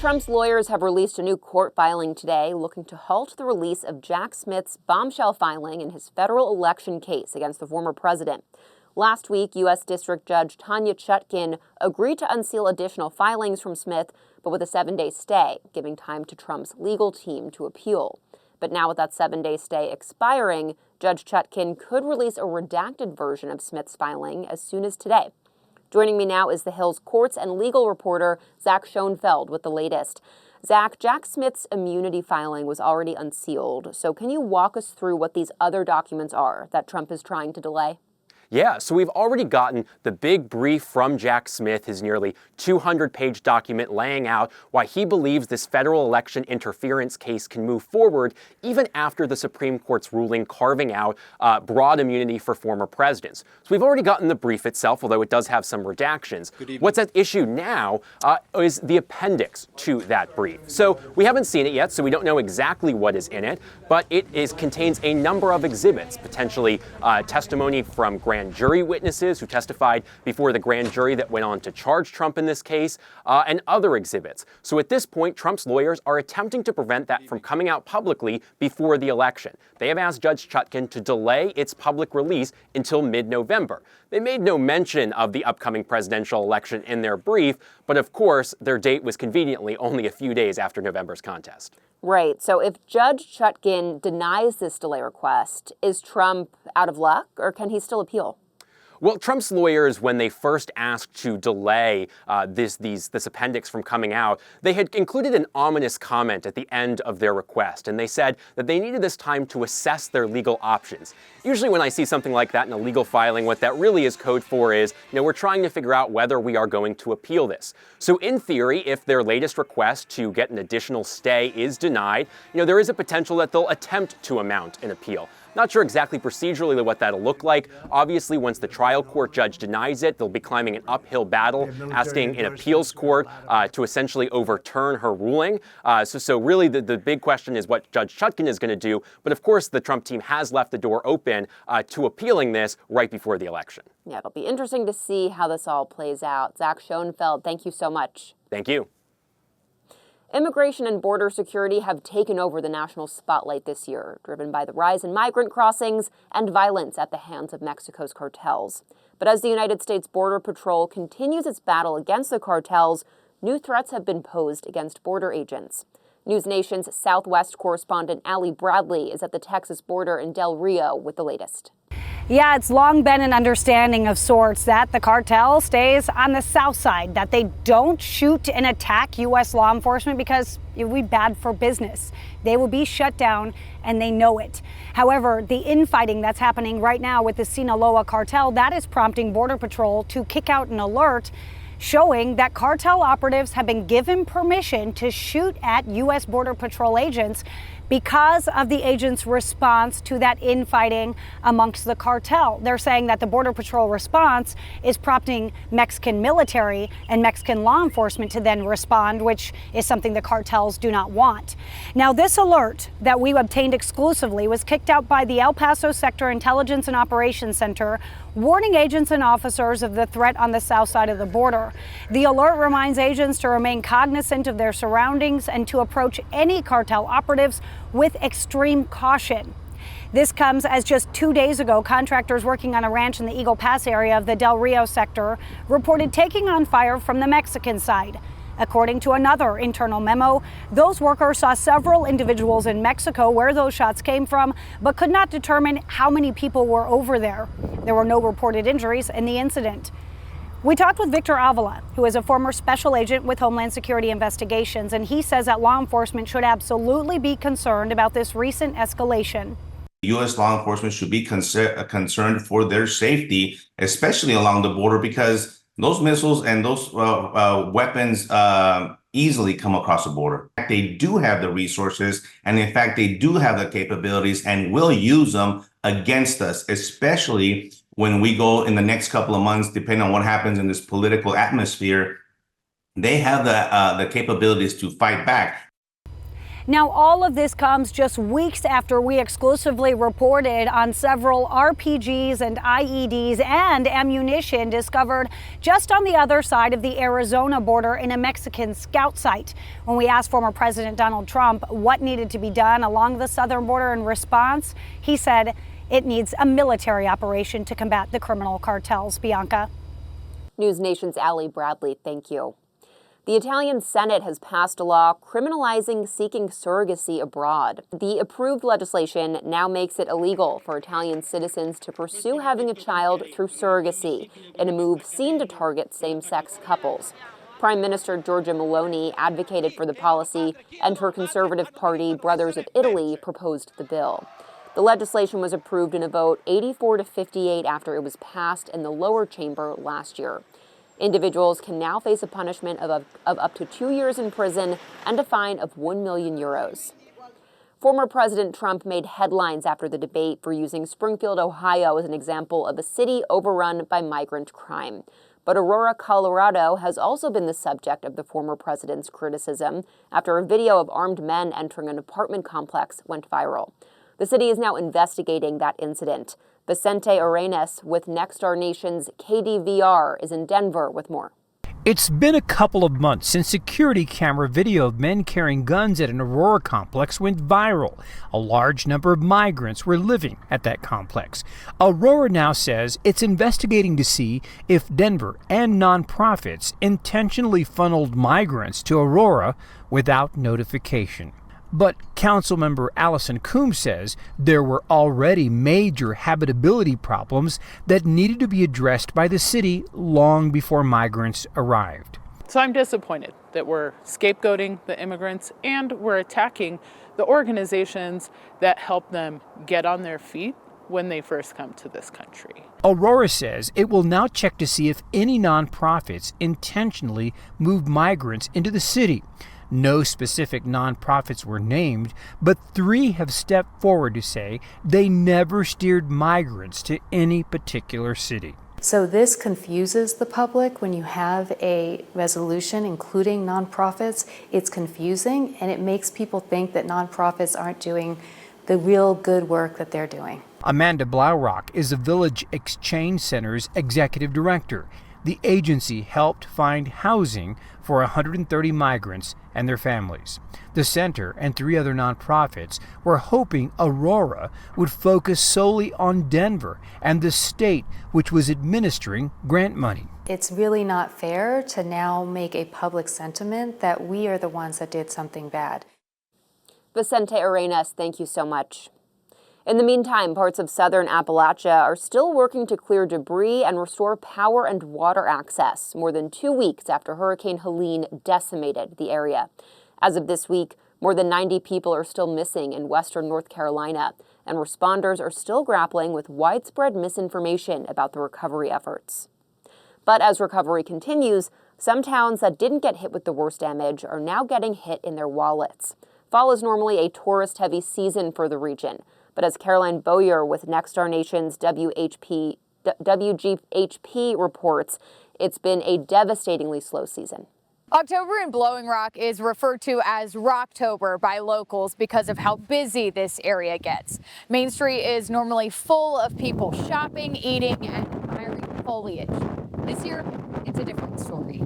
Trump's lawyers have released a new court filing today looking to halt the release of Jack Smith's bombshell filing in his federal election case against the former president. Last week, U.S. District Judge Tanya Chutkin agreed to unseal additional filings from Smith, but with a 7-day stay, giving time to Trump's legal team to appeal. But now with that 7-day stay expiring, Judge Chutkin could release a redacted version of Smith's filing as soon as today. Joining me now is the Hill's courts and legal reporter, Zach Schonfeld, with the latest. Zach, Jack Smith's immunity filing was already unsealed, so can you walk us through what these other documents are that Trump is trying to delay? Yeah, so we've already gotten the big brief from Jack Smith, his nearly 200-page document laying out why he believes this federal election interference case can move forward even after the Supreme Court's ruling carving out broad immunity for former presidents. So we've already gotten the brief itself, although it does have some redactions. What's at issue now is the appendix to that brief. So we haven't seen it yet, so we don't know exactly what is in it, but it contains a number of exhibits, potentially testimony from grand jury witnesses who testified before the grand jury that went on to charge Trump in this case, and other exhibits. So at this point, Trump's lawyers are attempting to prevent that from coming out publicly before the election. They have asked Judge Chutkin to delay its public release until mid-November. They made no mention of the upcoming presidential election in their brief, but of course, their date was conveniently only a few days after November's contest. Right. So if Judge Chutkin denies this delay request, is Trump out of luck, or can he still appeal? Well, Trump's lawyers, when they first asked to delay this appendix from coming out, they had included an ominous comment at the end of their request, and they said that they needed this time to assess their legal options. Usually when I see something like that in a legal filing, what that really is code for is, we're trying to figure out whether we are going to appeal this. So in theory, if their latest request to get an additional stay is denied, there is a potential that they'll attempt to mount an appeal. Not sure exactly procedurally what that'll look like. Obviously, once the trial court judge denies it, they'll be climbing an uphill battle, asking an appeals court to essentially overturn her ruling. So really, the big question is what Judge Chutkin is going to do. But of course, the Trump team has left the door open to appealing this right before the election. Yeah, it'll be interesting to see how this all plays out. Zach Schonfeld, thank you so much. Thank you. Immigration and border security have taken over the national spotlight this year, driven by the rise in migrant crossings and violence at the hands of Mexico's cartels. But as the United States Border Patrol continues its battle against the cartels, new threats have been posed against border agents. News Nation's Southwest correspondent Allie Bradley is at the Texas border in Del Rio with the latest. Yeah, it's long been an understanding of sorts that the cartel stays on the south side, that they don't shoot and attack U.S. law enforcement because it would be bad for business. They will be shut down, and they know it. However, the infighting that's happening right now with the Sinaloa cartel, that is prompting Border Patrol to kick out an alert showing that cartel operatives have been given permission to shoot at U.S. Border Patrol agents because of the agents' response to that infighting amongst the cartel. They're saying that the Border Patrol response is prompting Mexican military and Mexican law enforcement to then respond, which is something the cartels do not want. Now, this alert that we obtained exclusively was kicked out by the El Paso Sector Intelligence and Operations Center, warning agents and officers of the threat on the south side of the border. The alert reminds agents to remain cognizant of their surroundings and to approach any cartel operatives with extreme caution. This comes as just 2 days ago, contractors working on a ranch in the Eagle Pass area of the Del Rio sector reported taking on fire from the Mexican side. According to another internal memo, those workers saw several individuals in Mexico where those shots came from, but could not determine how many people were over there. There were no reported injuries in the incident. We talked with Victor Avila, who is a former special agent with Homeland Security Investigations, and he says that law enforcement should absolutely be concerned about this recent escalation. U.S. law enforcement should be concerned for their safety, especially along the border, because those missiles and those weapons easily come across the border. They do have the resources, and in fact, they do have the capabilities and will use them against us, especially when we go in the next couple of months, depending on what happens in this political atmosphere. They have the capabilities to fight back. Now, all of this comes just weeks after we exclusively reported on several RPGs and IEDs and ammunition discovered just on the other side of the Arizona border in a Mexican scout site. When we asked former President Donald Trump what needed to be done along the southern border in response, he said it needs a military operation to combat the criminal cartels. Bianca. News Nation's Allie Bradley, thank you. The Italian Senate has passed a law criminalizing seeking surrogacy abroad. The approved legislation now makes it illegal for Italian citizens to pursue having a child through surrogacy, in a move seen to target same-sex couples. Prime Minister Giorgia Meloni advocated for the policy, and her Conservative Party, Brothers of Italy, proposed the bill. The legislation was approved in a vote 84 to 58 after it was passed in the lower chamber last year. Individuals can now face a punishment of up to 2 years in prison and a fine of 1 million euros. Former President Trump made headlines after the debate for using Springfield, Ohio as an example of a city overrun by migrant crime. But Aurora, Colorado has also been the subject of the former president's criticism after a video of armed men entering an apartment complex went viral. The city is now investigating that incident. Vicente Arenas with Nexstar Nation's KDVR is in Denver with more. It's been a couple of months since security camera video of men carrying guns at an Aurora complex went viral. A large number of migrants were living at that complex. Aurora now says it's investigating to see if Denver and nonprofits intentionally funneled migrants to Aurora without notification. But Councilmember Allison Coombs says there were already major habitability problems that needed to be addressed by the city long before migrants arrived. So I'm disappointed that we're scapegoating the immigrants and we're attacking the organizations that help them get on their feet when they first come to this country. Aurora says it will now check to see if any nonprofits intentionally moved migrants into the city. No specific nonprofits were named, but 3 have stepped forward to say they never steered migrants to any particular city. So this confuses the public when you have a resolution including nonprofits. It's confusing and it makes people think that nonprofits aren't doing the real good work that they're doing. Amanda Blaurock is the Village Exchange Center's executive director. The agency helped find housing for 130 migrants and their families. The center and 3 other nonprofits were hoping Aurora would focus solely on Denver and the state which was administering grant money. It's really not fair to now make a public sentiment that we are the ones that did something bad. Vicente Arenas, thank you so much. In the meantime, parts of southern Appalachia are still working to clear debris and restore power and water access, more than 2 weeks after Hurricane Helene decimated the area. As of this week, more than 90 people are still missing in western North Carolina, and responders are still grappling with widespread misinformation about the recovery efforts. But as recovery continues, some towns that didn't get hit with the worst damage are now getting hit in their wallets. Fall is normally a tourist-heavy season for the region. But as Caroline Bowyer with Nexstar Nation's WGHP reports, it's been a devastatingly slow season. October in Blowing Rock is referred to as Rocktober by locals because of how busy this area gets. Main Street is normally full of people shopping, eating, and admiring foliage. This year, it's a different story.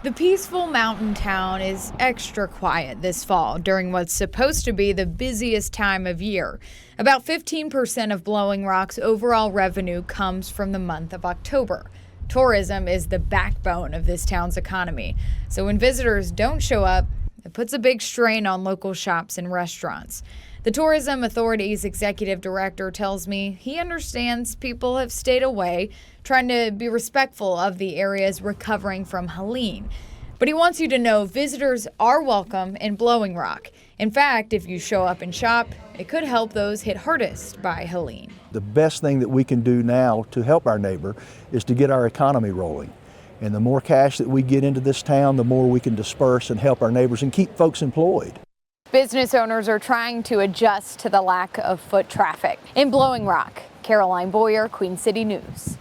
The peaceful mountain town is extra quiet this fall during what's supposed to be the busiest time of year. About 15% of Blowing Rock's overall revenue comes from the month of October. Tourism is the backbone of this town's economy, so when visitors don't show up, it puts a big strain on local shops and restaurants. The Tourism Authority's executive director tells me he understands people have stayed away, trying to be respectful of the areas recovering from Helene. But he wants you to know visitors are welcome in Blowing Rock. In fact, if you show up and shop, it could help those hit hardest by Helene. The best thing that we can do now to help our neighbor is to get our economy rolling. And the more cash that we get into this town, the more we can disperse and help our neighbors and keep folks employed. Business owners are trying to adjust to the lack of foot traffic. In Blowing Rock, Caroline Bowyer, Queen City News.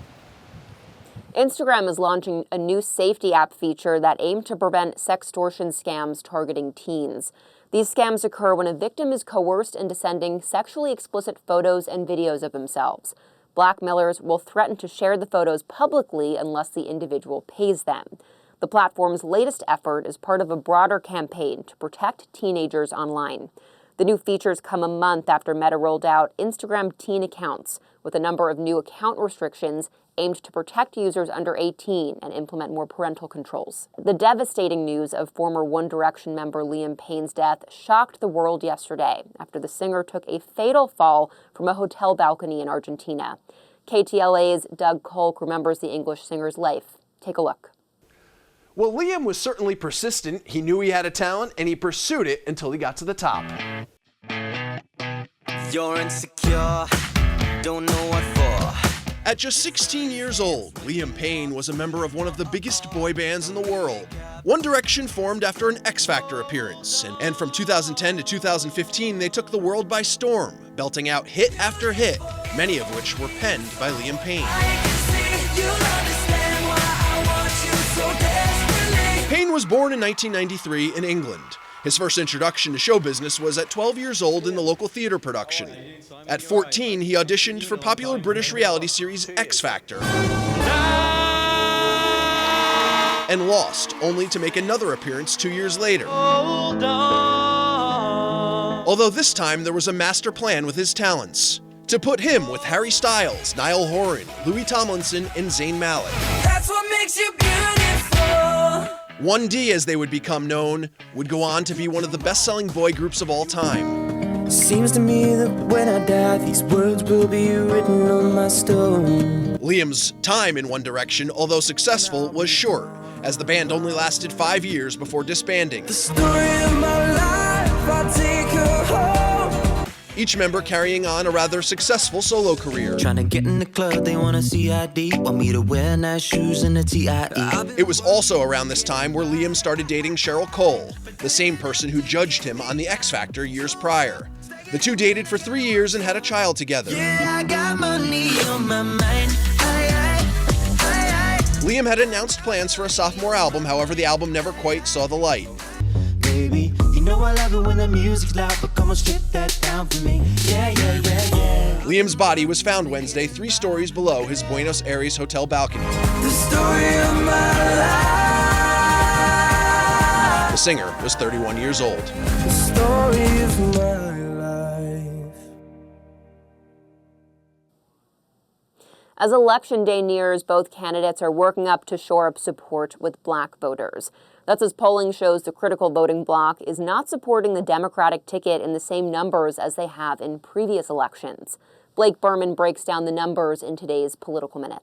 Instagram is launching a new safety app feature that aims to prevent sextortion scams targeting teens. These scams occur when a victim is coerced into sending sexually explicit photos and videos of themselves. Blackmailers will threaten to share the photos publicly unless the individual pays them. The platform's latest effort is part of a broader campaign to protect teenagers online. The new features come a month after Meta rolled out Instagram teen accounts with a number of new account restrictions aimed to protect users under 18 and implement more parental controls. The devastating news of former One Direction member Liam Payne's death shocked the world yesterday after the singer took a fatal fall from a hotel balcony in Argentina. KTLA's Doug Kolk remembers the English singer's life. Take a look. Well, Liam was certainly persistent. He knew he had a talent, and he pursued it until he got to the top. You're insecure, don't know what for. At just 16 years old, Liam Payne was a member of one of the biggest boy bands in the world. One Direction formed after an X Factor appearance, and from 2010 to 2015, they took the world by storm, belting out hit after hit, many of which were penned by Liam Payne. Payne was born in 1993 in England. His first introduction to show business was at 12 years old in the local theater production. At 14, he auditioned for popular British reality series X Factor and lost, only to make another appearance 2 years later. Although this time there was a master plan with his talents, to put him with Harry Styles, Niall Horan, Louis Tomlinson, and Zayn Malik. That's what makes you beautiful. 1D, as they would become known, would go on to be one of the best-selling boy groups of all time. Seems to me that when I die, these words will be written on my stone. Liam's time in One Direction, although successful, was short, as the band only lasted 5 years before disbanding. The story of my life, I'll take her home. Each member carrying on a rather successful solo career. Trying to get in the club, they want to see ID. Want me to wear nice shoes and a TIE. It was also around this time where Liam started dating Cheryl Cole, the same person who judged him on the X Factor years prior. The two dated for 3 years and had a child together. Yeah, I got money on my mind. Liam had announced plans for a sophomore album, however the album never quite saw the light. Baby, you know I love it when the music's loud, but come on, strip that down for me. Yeah. Liam's body was found Wednesday 3 stories below his Buenos Aires hotel balcony. The story of my life. The singer was 31 years old. The story of my life. As Election Day nears, both candidates are working up to shore up support with Black voters. That's as polling shows the critical voting bloc is not supporting the Democratic ticket in the same numbers as they have in previous elections. Blake Berman breaks down the numbers in today's Political Minute.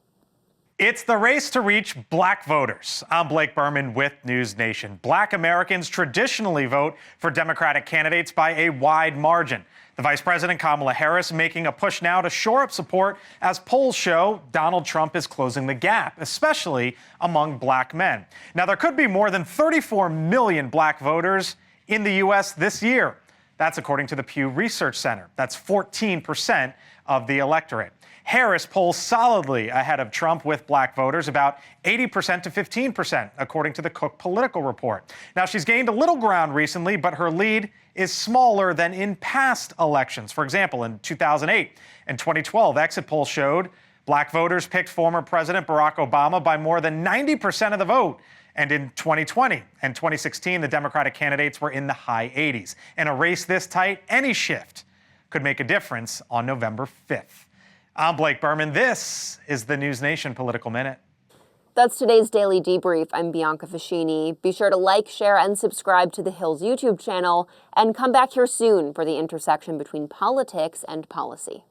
It's the race to reach Black voters. I'm Blake Berman with News Nation. Black Americans traditionally vote for Democratic candidates by a wide margin. The Vice President Kamala Harris making a push now to shore up support as polls show Donald Trump is closing the gap, especially among Black men. Now, there could be more than 34 million Black voters in the U.S. this year. That's according to the Pew Research Center. That's 14% of the electorate. Harris polls solidly ahead of Trump with Black voters, about 80% to 15%, according to the Cook Political Report. Now, she's gained a little ground recently, but her lead is smaller than in past elections. For example, in 2008 and 2012, exit polls showed Black voters picked former President Barack Obama by more than 90% of the vote. And in 2020 and 2016, the Democratic candidates were in the high 80s. In a race this tight, any shift could make a difference on November 5th. I'm Blake Berman. This is the News Nation Political Minute. That's today's Daily Debrief. I'm Bianca Facchinei. Be sure to like, share, and subscribe to The Hill's YouTube channel, and come back here soon for the intersection between politics and policy.